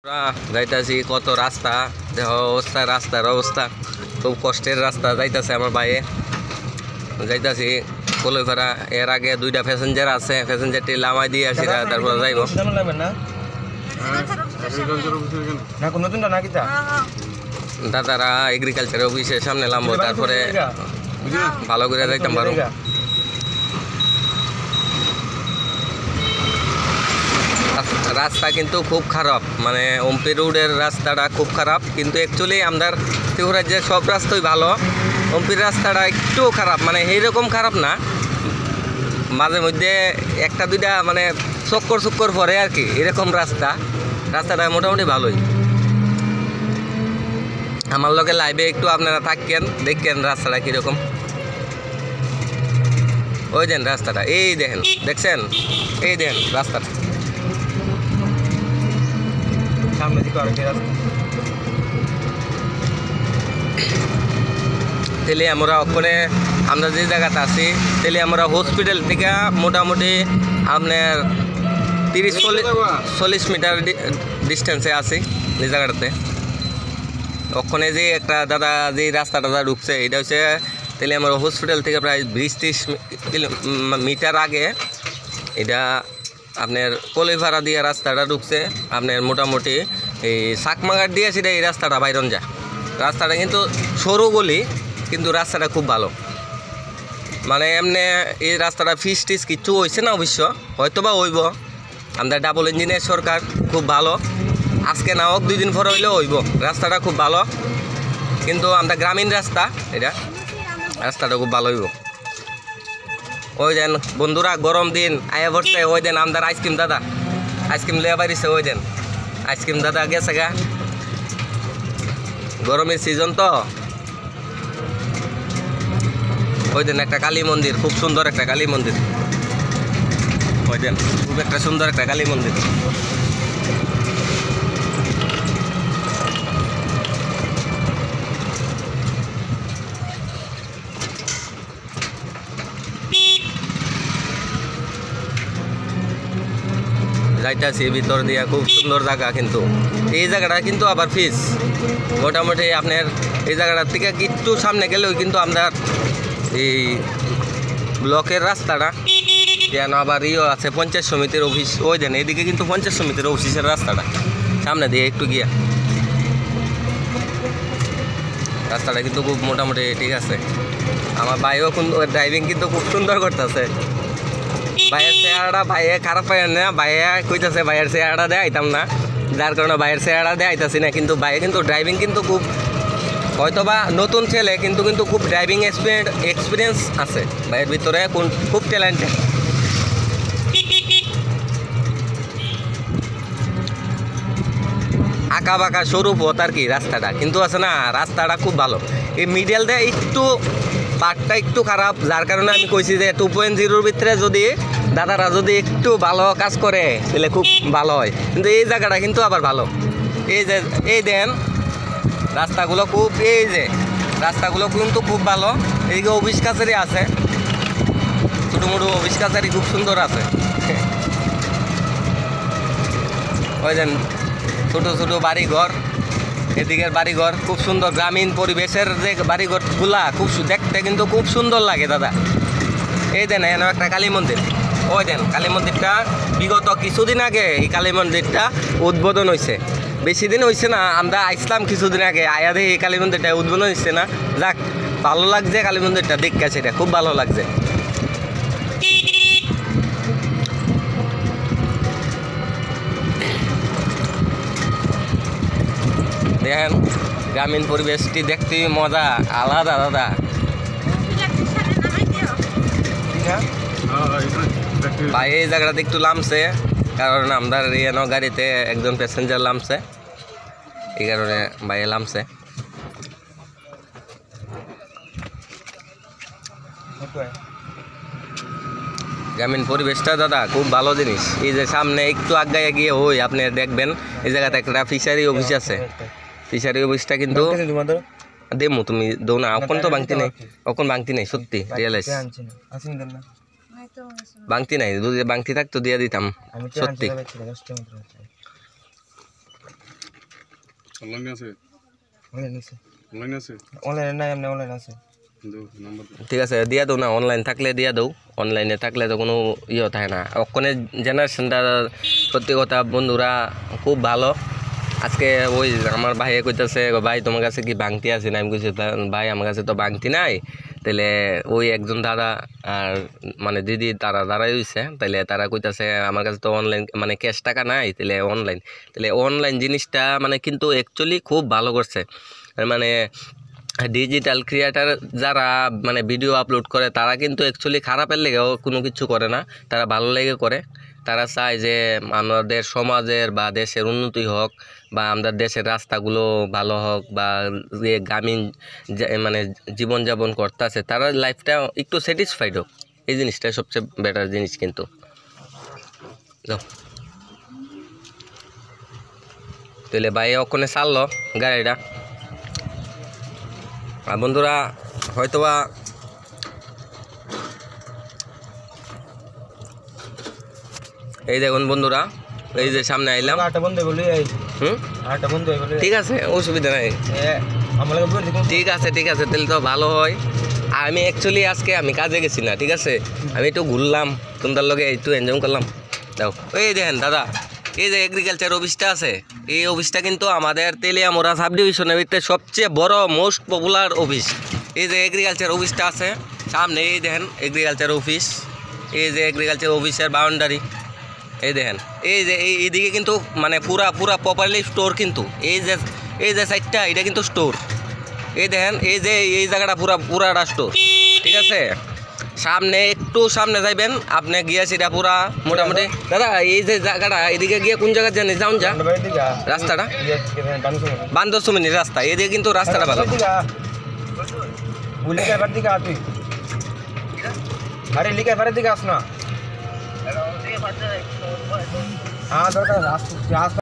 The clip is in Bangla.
যাইতাছি কত রাস্তা দেহ অবস্থা, রাস্তার অবস্থা খুব কষ্টের রাস্তা। যাইতাছে আমার বাইরে, যাইতাছি কলইপাড়া। এর আগে 2টা প্যাসেঞ্জার আছে, প্যাসেঞ্জারটি লামাই দিয়ে আসি, তারপর যাইব। দাদারা এগ্রিকালচার অফিসের সামনে নামবো, তারপরে ভালো করে যাইতাম পারো। রাস্তা কিন্তু খুব খারাপ, মানে ওমপি রোডের রাস্তাটা খুব খারাপ, কিন্তু অ্যাকচুয়ালি আমাদের ত্রিপুরার সব রাস্তাই ভালো। ওমপির রাস্তাটা একটু খারাপ, মানে এইরকম খারাপ না, মাঝে মধ্যে 1-2টা মানে চক্কর পরে আর কি, এরকম রাস্তাটা মোটামুটি ভালোই। আমার লগে লাইভে একটু আপনারা থাকেন, দেখেন রাস্তাটা কীরকম। ওই দেন রাস্তাটা, এই দেখেন, দেখছেন, এই দেখেন রাস্তাটা সামনে দিকে তেলে আমরা ওখানে আমরা যে জায়গাতে আছি, তেলে আমরা হসপিটাল থেকে মোটামুটি আপনার 30-40 মিটার ডিস্টেন্সে আছি যে জায়গাটাতে। ওখানে যে একটা দাদা যে রাস্তাটা ঢুকছে, এটা হচ্ছে তেলে আমরা হসপিটাল থেকে প্রায় 20-30 মিটার আগে। এটা আপনার কলইপাড়া দিয়ে রাস্তাটা ঢুকছে, আপনার মোটামুটি এই চাকমাঘাট দিয়ে সেটা এই রাস্তাটা বাইরন যা। রাস্তাটা কিন্তু সরু গলি, কিন্তু রাস্তাটা খুব ভালো। মানে এমনি এই রাস্তাটা ফিস কিচ্ছু হয়েছে না, অবশ্য হয়তো বা হইব। আমাদের ডাবল ইঞ্জিনের সরকার, খুব ভালো। আজকে না হোক 2 দিন পরে হইলেও হইব। রাস্তাটা খুব ভালো, কিন্তু আমরা গ্রামীণ রাস্তা, এটা রাস্তাটা খুব ভালো হইব। ওই দেন বন্ধুরা, গরম দিন আয়া পড়ছে, ওই দেন আমাদের আইসক্রিম দাদা আইসক্রিম লিয়া বাড়িছে, ওই দেন আইসক্রিম দাদা গেছে গা। গরমের সিজন তো। ওই দেন একটা কালী মন্দির, খুব সুন্দর একটা কালী মন্দির। ওই দেন খুব একটা সুন্দর একটা কালী মন্দির। যাইতাছি ভিতর দিয়া, খুব সুন্দর জায়গা, কিন্তু এই জায়গাটা কিন্তু আবার ফিস মোটামুটি আপনার এই জায়গাটার থেকে একটু সামনে গেলেও কিন্তু আপনার এই ব্লকের রাস্তাটা যেন আবার আছে পঞ্চায়েত সমিতির অফিস। ওই দেন এদিকে কিন্তু পঞ্চায়েত সমিতির অফিসের রাস্তাটা সামনে দিয়ে একটু গিয়া, রাস্তাটা কিন্তু খুব মোটামুটি ঠিক আছে। আমার ভাইও ড্রাইভিং কিন্তু খুব সুন্দর করতেছে। ভাইয়ের চেহারাটা ভাইয়ে খারাপ পাই না, ভাইয়া কইতেছে ভাইয়ের চেহারাটা দেয় আইতাম না, যার কারণে ভাইয়ের চেহারা দেয় আইতাছি না। কিন্তু ভাইয়ে কিন্তু ড্রাইভিং কিন্তু খুব, হয়তো বা নতুন ছেলে, কিন্তু খুব ড্রাইভিং এক্সপিরিয়েন্স আছে ভাইয়ের ভিতরে, খুব ট্যালেন্টেড। আঁকা বাঁকা সরু পথ আর কি রাস্তাটা, কিন্তু আছে না রাস্তাটা খুব ভালো। এই মিডিয়াল দেয় একটু পার্টটা একটু খারাপ, যার কারণে আমি কইছি যে 2.0-র ভিতরে যদি দাদারা যদি একটু ভালো কাজ করে তাহলে খুব ভালো হয়। কিন্তু এই জায়গাটা কিন্তু আবার ভালো। এই যে এই দেন রাস্তাগুলো খুব, এই যে রাস্তাগুলো কিন্তু খুব ভালো। এইদিকে অফিস কাছারি আছে, ছোটো মোটো অফিস কাছারি খুব সুন্দর আছে। ওই দেন ছোটো ছোটো বাড়িঘর, এদিকের বাড়িঘর খুব সুন্দর, গ্রামীণ পরিবেশের যে বাড়িঘরগুলা খুব দেখতে কিন্তু খুব সুন্দর লাগে দাদা। এই দেন এনে একটা কালী মন্দির, ওই দেন কালী মন্দিরটা বিগত কিছুদিন আগে এই কালী মন্দিরটা উদ্বোধন হয়েছে, বেশি দিন হয়েছে না, আমরা আসলাম কিছুদিন আগে, আয়া দিয়ে এই কালী মন্দিরটা উদ্বোধন হয়েছে না। যাক, ভালো লাগছে কালী মন্দিরটা দেখতে, সেটা খুব ভালো লাগছে। দেখেন গ্রামীণ পরিবেশটি দেখতে মজা আলাদা দাদা। ভাই এই জায়গাটাতে একটু নামছে, কারণ আমরা রিয়ানো গাড়িতে একজন প্যাসেঞ্জার নামছে, এই কারণে ভাই নামছে। গ্রামীণ পরিবেশটা দাদা খুব ভালো জিনিস। এই যে সামনে একটু আগায় গিয়ে ওই আপনি দেখবেন এই জায়গাতে একটা ফিশারি অফিস আছে। ফিশারি অফিসটা কিন্তু দেমু, তুমি দৌ না, এখন তো বাংতি নেই, এখন বাংতি নেই, সত্যি রিয়েলাইজ বাংতি নাই। যদি বাংতি থাকতো দিয়ে দিতাম, সত্যি। অনলাইনে আছে অনলাইনে আছে অনলাইনে নাই, এমনি অনলাইন আছে। নাম্বার ঠিক আছে দিয়া দাও না, অনলাইন থাকলে দিয়া দাও। অনলাইনে থাকলে তো কোনো ইয়ে থাকে না। ওখানে জেনারেশনটা সত্যি কথা বন্ধুরা খুব ভালো। আজকে ওই আমার ভাইয়ে কইতেছে, ভাই তোমার কাছে কি বাংতি আছে না? আমি কইছি ভাই আমার কাছে তো বাংতি নাই। তাহলে ওই একজন দাদা আর মানে দিদি তারা দাঁড়াই হইছে, তাহলে তারা কইতাছে আমার কাছে তো অনলাইন মানে ক্যাশ টাকা নাই, তাহলে অনলাইন জিনিসটা মানে কিন্তু অ্যাকচুয়ালি খুব ভালো করছে। মানে ডিজিটাল ক্রিয়েটার যারা মানে ভিডিও আপলোড করে তারা কিন্তু অ্যাকচুয়ালি খারাপের লেগেও কোনো কিছু করে না, তারা ভালো লেগে করে। তারা চায় যে আমাদের সমাজের বা দেশের উন্নতি হোক, বা আমাদের দেশের রাস্তাগুলো ভালো হোক, বা যে গ্রামীণ মানে জীবনযাপন করতেছে তারা লাইফটা একটু স্যাটিসফাইড হোক। এই জিনিসটা সবচেয়ে বেটার জিনিস। কিন্তু যাও তাহলে ভাই ওখানে ছাড়লো গাড়িটা। আর বন্ধুরা হয়তোবা এই দেখুন বন্ধুরা, এই যে সামনে আইলাম। ঠিক আছে, অসুবিধা নাই। ঠিক আছে তাহলে তো ভালো হয়। আমি অ্যাকচুয়ালি আজকে আমি কাজে গেছি না, ঠিক আছে, আমি একটু ঘুরলাম তোমাদের লগে, একটু এনজয় করলাম। দাও এই দেখেন দাদা, এই যে এগ্রিকালচার অফিসটা আছে, এই অফিসটা কিন্তু আমাদের তেলিয়ামুড়া সাব ডিভিশনের ভিতরে সবচেয়ে বড় মোস্ট পপুলার অফিস। এই যে এগ্রিকালচার অফিসটা আছে সামনে, এই দেখেন এগ্রিকালচার অফিস। এই যে এগ্রিকালচার অফিসের বাউন্ডারি এই দেখেন। এই যে এইদিকে কিন্তু মানে পুরা প্রপারলি স্টোর। কিন্তু এই যে সাইডটা এটা কিন্তু স্টোর। এই দেখেন এই যে এই জায়গাটা পুরাটা স্টোর, ঠিক আছে। সামনে একটু সামনে যাইবেন আপনি গিয়া সেটা পুরা মোটামুটি। দাদা এই যে জায়গাটা এদিকে গিয়ে কোন জায়গা জানি যাউন যা রাস্তাটা বান্দরসুমিনির রাস্তা, এদিকে কিন্তু রাস্তাটা ভালো। আরে লিখে এবারের দিকে আস না। হ্যাঁ দরকার